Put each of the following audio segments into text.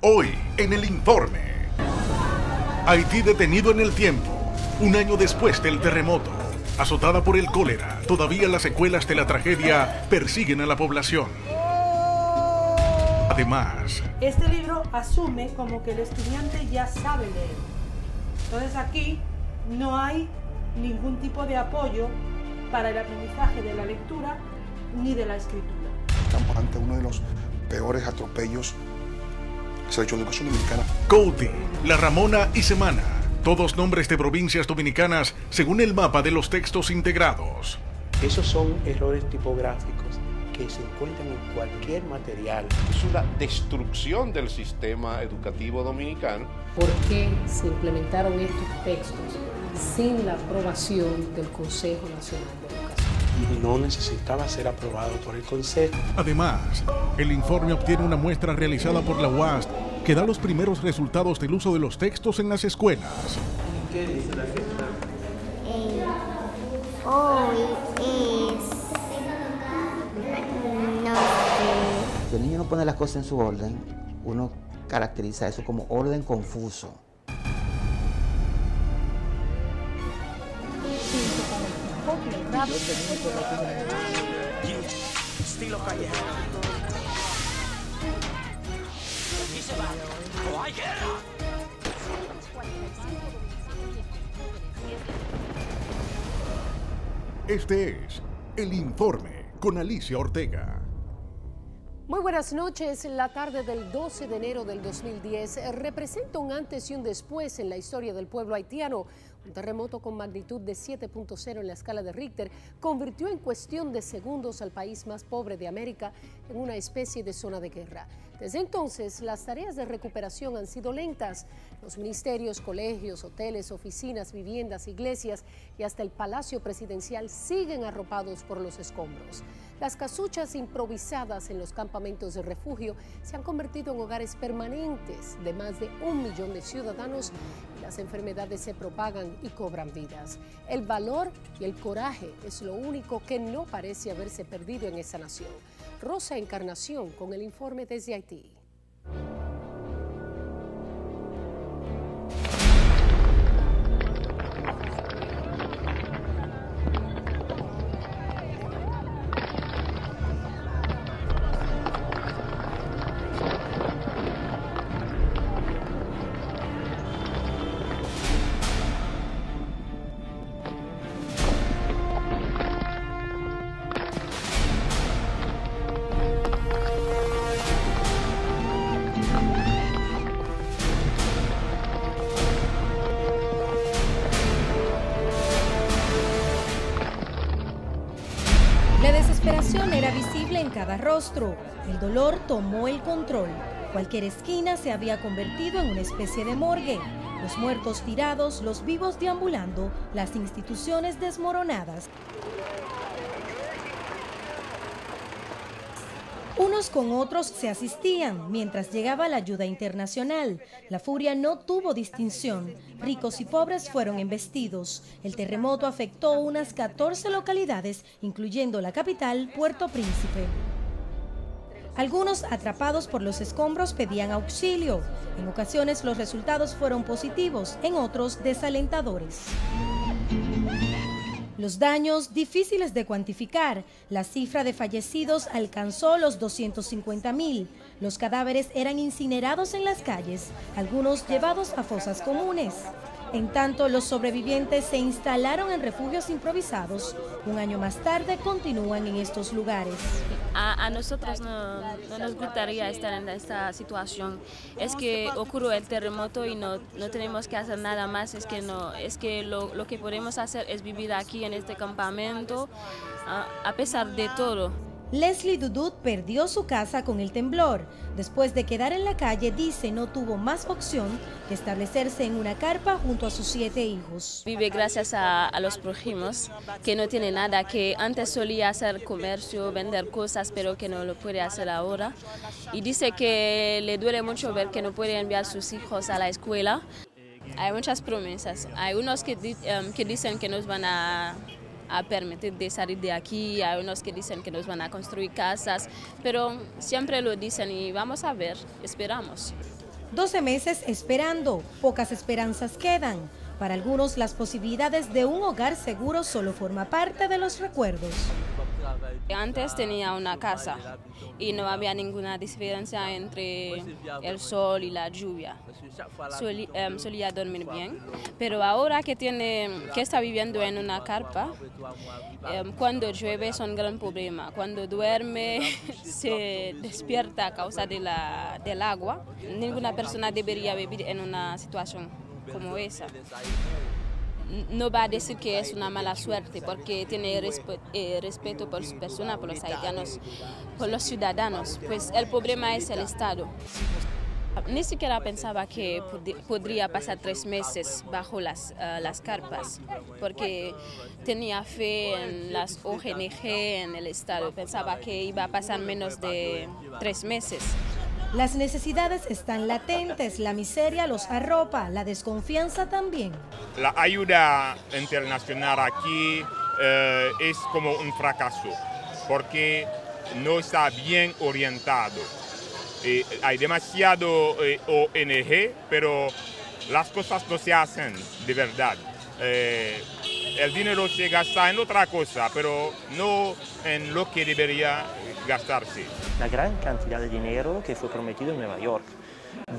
Hoy en el informe. Haití detenido en el tiempo. Un año después del terremoto. Azotada por el cólera, todavía las secuelas de la tragedia persiguen a la población. Además, este libro asume como que el estudiante ya sabe leer. Entonces aquí no hay ningún tipo de apoyo para el aprendizaje de la lectura ni de la escritura. Estamos ante uno de los peores atropellos que se ha hecho en la educación dominicana. Couti, La Ramona y Semana. Todos nombres de provincias dominicanas según el mapa de los textos integrados. Esos son errores tipográficos que se encuentran en cualquier material. Es una destrucción del sistema educativo dominicano. ¿Por qué se implementaron estos textos sin la aprobación del Consejo Nacional de Educación? No necesitaba ser aprobado por el Consejo. Además, el informe obtiene una muestra realizada por la UASD que da los primeros resultados del uso de los textos en las escuelas. ¿Qué dice la fiesta? Hoy es... no sé. Si el niño no pone las cosas en su orden, uno caracteriza eso como orden confuso. Estilo callejero. ¡No hay guerra! Este es El Informe con Alicia Ortega. Muy buenas noches. La tarde del 12 de enero del 2010 representa un antes y un después en la historia del pueblo haitiano. Un terremoto con magnitud de 7.0 en la escala de Richter convirtió en cuestión de segundos al país más pobre de América en una especie de zona de guerra. Desde entonces, las tareas de recuperación han sido lentas. Los ministerios, colegios, hoteles, oficinas, viviendas, iglesias y hasta el Palacio Presidencial siguen arropados por los escombros. Las casuchas improvisadas en los campamentos de refugio se han convertido en hogares permanentes de más de 1 millón de ciudadanos y las enfermedades se propagan y cobran vidas. El valor y el coraje es lo único que no parece haberse perdido en esa nación. Rosa Encarnación con el informe desde Haití. La desesperación era visible en cada rostro. El dolor tomó el control. Cualquier esquina se había convertido en una especie de morgue. Los muertos tirados, los vivos deambulando, las instituciones desmoronadas. Unos con otros se asistían mientras llegaba la ayuda internacional. La furia no tuvo distinción. Ricos y pobres fueron embestidos. El terremoto afectó unas 14 localidades, incluyendo la capital, Puerto Príncipe. Algunos, atrapados por los escombros, pedían auxilio. En ocasiones los resultados fueron positivos, en otros desalentadores. Los daños difíciles de cuantificar. La cifra de fallecidos alcanzó los 250.000. Los cadáveres eran incinerados en las calles, algunos llevados a fosas comunes. En tanto, los sobrevivientes se instalaron en refugios improvisados. Un año más tarde continúan en estos lugares. A nosotros no nos gustaría estar en esta situación. Es que ocurrió el terremoto y no tenemos que hacer nada más. Es que lo que podemos hacer es vivir aquí en este campamento a pesar de todo. Leslie Dudut perdió su casa con el temblor. Después de quedar en la calle, dice no tuvo más opción que establecerse en una carpa junto a sus 7 hijos. Vive gracias a los prójimos, que no tiene nada, que antes solía hacer comercio, vender cosas, pero que no lo puede hacer ahora. Y dice que le duele mucho ver que no puede enviar a sus hijos a la escuela. Hay muchas promesas. Hay unos que dicen que nos van a permitir de salir de aquí, hay unos que dicen que nos van a construir casas, pero siempre lo dicen y vamos a ver, esperamos. 12 meses esperando, pocas esperanzas quedan. Para algunos, las posibilidades de un hogar seguro solo forma parte de los recuerdos. Antes tenía una casa y no había ninguna diferencia entre el sol y la lluvia. Solía dormir bien, pero ahora que está viviendo en una carpa, cuando llueve es un gran problema. Cuando duerme se despierta a causa del agua. Ninguna persona debería vivir en una situación como esa. No va a decir que es una mala suerte porque tiene respeto por su persona, por los haitianos, por los ciudadanos. Pues el problema es el Estado. Ni siquiera pensaba que podría pasar 3 meses bajo las carpas, porque tenía fe en las ONG, en el Estado. Pensaba que iba a pasar menos de 3 meses. Las necesidades están latentes, la miseria los arropa, la desconfianza también. La ayuda internacional aquí es como un fracaso, porque no está bien orientado. Hay demasiado ONG, pero las cosas no se hacen de verdad. El dinero se gasta en otra cosa, pero no en lo que debería gastarse. La gran cantidad de dinero que fue prometido en Nueva York,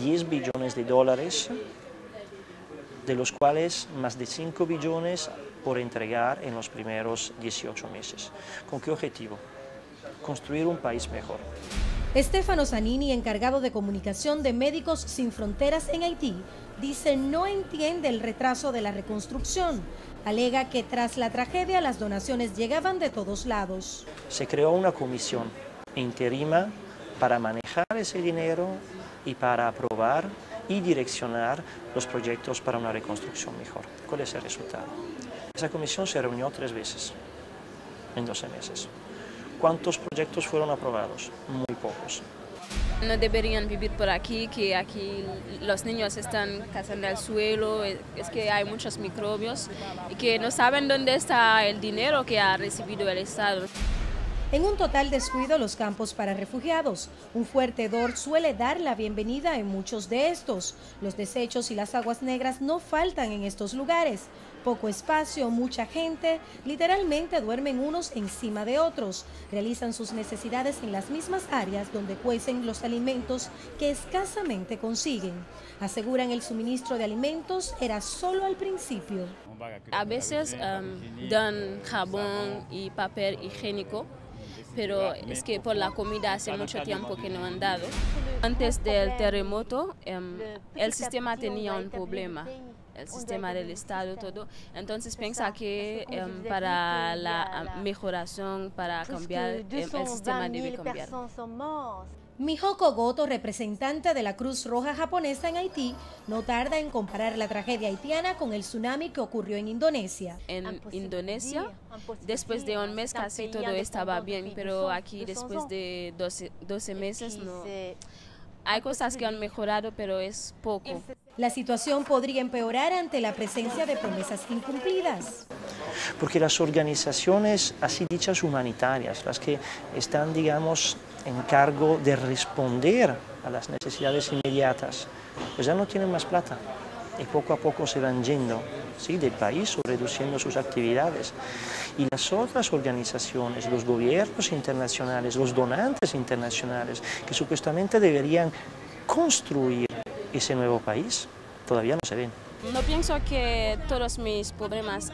10 billones de dólares, de los cuales más de 5 billones por entregar en los primeros 18 meses. ¿Con qué objetivo? Construir un país mejor. Stefano Zanini, encargado de comunicación de Médicos Sin Fronteras en Haití, dice no entiende el retraso de la reconstrucción. Alega que tras la tragedia las donaciones llegaban de todos lados. Se creó una comisión interina para manejar ese dinero y para aprobar y direccionar los proyectos para una reconstrucción mejor. ¿Cuál es el resultado? Esa comisión se reunió 3 veces en 12 meses. ¿Cuántos proyectos fueron aprobados? Muy pocos. No deberían vivir por aquí, que aquí los niños están cazando el suelo, es que hay muchos microbios y que no saben dónde está el dinero que ha recibido el Estado. En un total descuido los campos para refugiados. Un fuerte hedor suele dar la bienvenida en muchos de estos. Los desechos y las aguas negras no faltan en estos lugares. Poco espacio, mucha gente, literalmente duermen unos encima de otros. Realizan sus necesidades en las mismas áreas donde cuecen los alimentos que escasamente consiguen. Aseguran el suministro de alimentos era solo al principio. A veces dan jabón y papel higiénico, pero es que por la comida hace mucho tiempo que no han dado. Antes del terremoto, el sistema tenía un problema. El sistema del Estado, todo. Entonces piensa que para la mejoración, para cambiar, el sistema debe cambiar. Mihoko Goto, representante de la Cruz Roja japonesa en Haití, no tarda en comparar la tragedia haitiana con el tsunami que ocurrió en Indonesia. En Indonesia, después de un mes casi todo estaba bien, pero aquí después de 12 meses no. Hay cosas que han mejorado, pero es poco. La situación podría empeorar ante la presencia de promesas incumplidas. Porque las organizaciones, así dichas humanitarias, las que están, digamos, en cargo de responder a las necesidades inmediatas, pues ya no tienen más plata y poco a poco se van yendo, ¿sí?, del país o reduciendo sus actividades. Y las otras organizaciones, los gobiernos internacionales, los donantes internacionales, que supuestamente deberían construir ese nuevo país, todavía no se ven. No pienso que todos mis problemas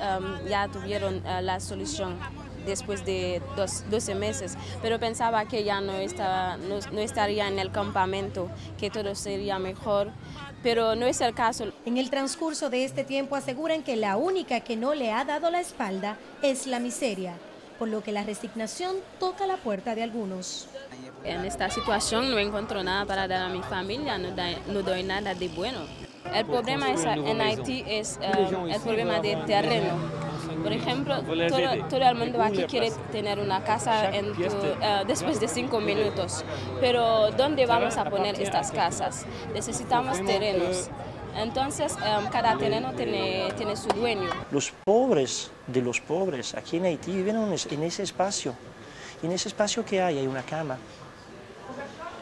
ya tuvieron la solución después de 12 meses, pero pensaba que ya no estaría en el campamento, que todo sería mejor, pero no es el caso. En el transcurso de este tiempo aseguran que la única que no le ha dado la espalda es la miseria, por lo que la resignación toca la puerta de algunos. En esta situación no encuentro nada para dar a mi familia, no doy nada de bueno. El problema en Haití es el problema del terreno. Por ejemplo, todo el mundo aquí quiere tener una casa después de 5 minutos, pero ¿dónde vamos a poner estas casas? Necesitamos terrenos. Entonces, cada terreno tiene su dueño. Los pobres de los pobres aquí en Haití viven en ese espacio. Y en ese espacio que hay una cama,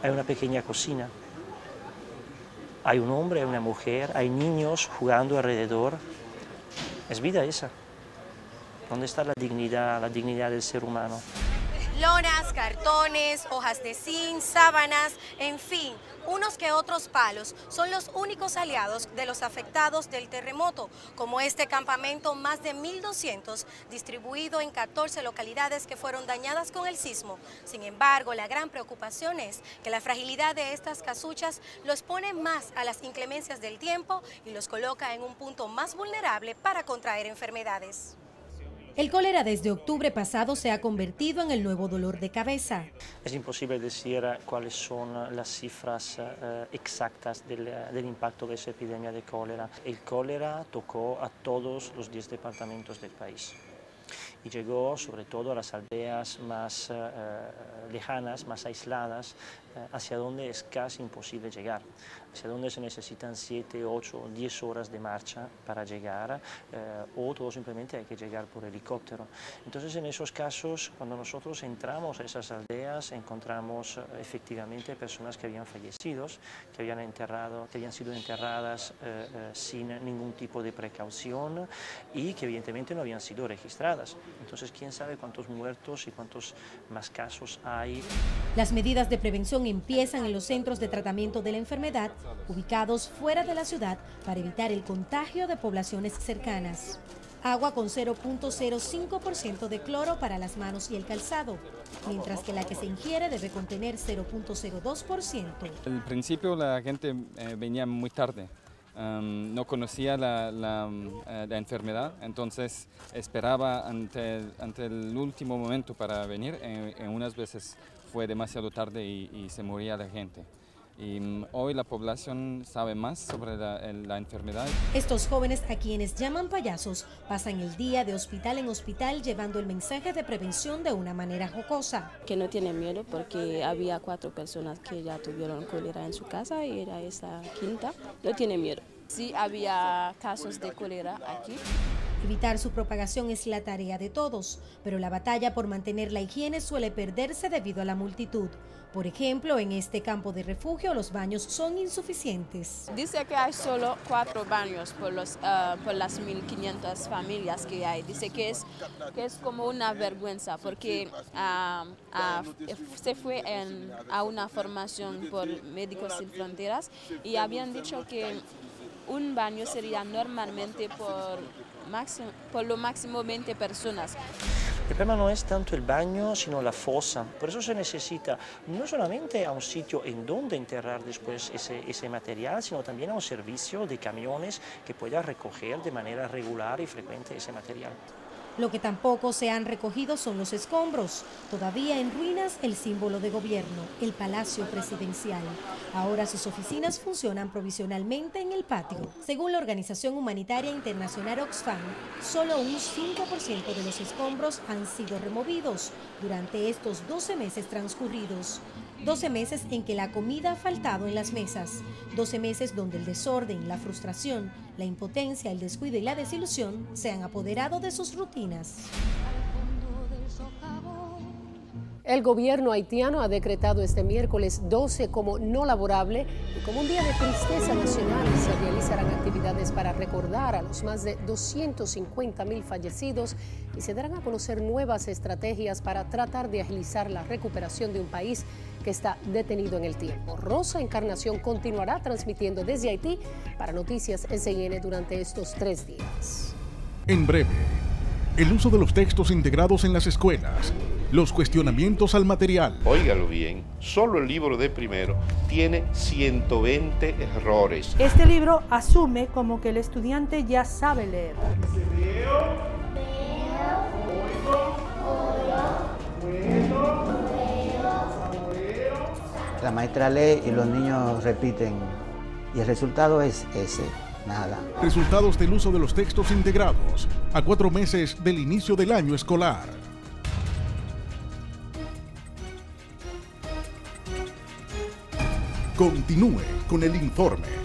hay una pequeña cocina, Hay un hombre, hay una mujer, hay niños jugando alrededor. Es vida esa. ¿Dónde está la dignidad del ser humano? Lonas, cartones, hojas de zinc, sábanas, en fin, unos que otros palos son los únicos aliados de los afectados del terremoto, como este campamento más de 1.200 distribuido en 14 localidades que fueron dañadas con el sismo. Sin embargo, la gran preocupación es que la fragilidad de estas casuchas los pone más a las inclemencias del tiempo y los coloca en un punto más vulnerable para contraer enfermedades. El cólera desde octubre pasado se ha convertido en el nuevo dolor de cabeza. Es imposible decir cuáles son las cifras exactas del impacto de esa epidemia de cólera. El cólera tocó a todos los 10 departamentos del país y llegó sobre todo a las aldeas más lejanas, más aisladas, hacia donde es casi imposible llegar, hacia donde se necesitan 7, 8, 10 horas de marcha para llegar, o todo simplemente hay que llegar por helicóptero. Entonces, en esos casos, cuando nosotros entramos a esas aldeas, encontramos efectivamente personas que habían fallecido, que habían sido enterradas sin ningún tipo de precaución y que evidentemente no habían sido registradas. Entonces, quién sabe cuántos muertos y cuántos más casos hay. Las medidas de prevención empiezan en los centros de tratamiento de la enfermedad, ubicados fuera de la ciudad, para evitar el contagio de poblaciones cercanas. Agua con 0.05% de cloro para las manos y el calzado, mientras que la que se ingiere debe contener 0.02%. Al principio la gente venía muy tarde. No conocía la enfermedad, entonces esperaba ante el último momento para venir. Unas veces fue demasiado tarde y se moría la gente. Y hoy la población sabe más sobre la enfermedad. Estos jóvenes, a quienes llaman payasos, pasan el día de hospital en hospital llevando el mensaje de prevención de una manera jocosa. Que no tiene miedo porque había 4 personas que ya tuvieron cólera en su casa y era esa quinta. No tiene miedo. Sí había casos de cólera aquí. Evitar su propagación es la tarea de todos, pero la batalla por mantener la higiene suele perderse debido a la multitud. Por ejemplo, en este campo de refugio los baños son insuficientes. Dice que hay solo 4 baños por las 1.500 familias que hay. Dice que es como una vergüenza porque se fue a una formación por Médicos Sin Fronteras y habían dicho que un baño sería normalmente por lo máximo 20 personas. El problema no es tanto el baño, sino la fosa. Por eso se necesita no solamente a un sitio en donde enterrar después ese material, sino también a un servicio de camiones que pueda recoger de manera regular y frecuente ese material. Lo que tampoco se han recogido son los escombros. Todavía en ruinas el símbolo de gobierno, el Palacio Presidencial. Ahora sus oficinas funcionan provisionalmente en el patio. Según la Organización Humanitaria Internacional Oxfam, solo un 5% de los escombros han sido removidos durante estos 12 meses transcurridos. 12 meses en que la comida ha faltado en las mesas. 12 meses donde el desorden, la frustración, la impotencia, el descuido y la desilusión se han apoderado de sus rutinas. El gobierno haitiano ha decretado este miércoles 12 como no laborable y como un día de tristeza nacional. Se realizarán actividades para recordar a los más de 250.000 fallecidos y se darán a conocer nuevas estrategias para tratar de agilizar la recuperación de un país que está detenido en el tiempo. Rosa Encarnación continuará transmitiendo desde Haití para Noticias SIN durante estos 3 días. En breve, el uso de los textos integrados en las escuelas, los cuestionamientos al material. Óigalo bien, solo el libro de primero tiene 120 errores. Este libro asume como que el estudiante ya sabe leer. La maestra lee y los niños repiten y el resultado es ese. Nada. Resultados del uso de los textos integrados a 4 meses del inicio del año escolar. Continúe con el informe.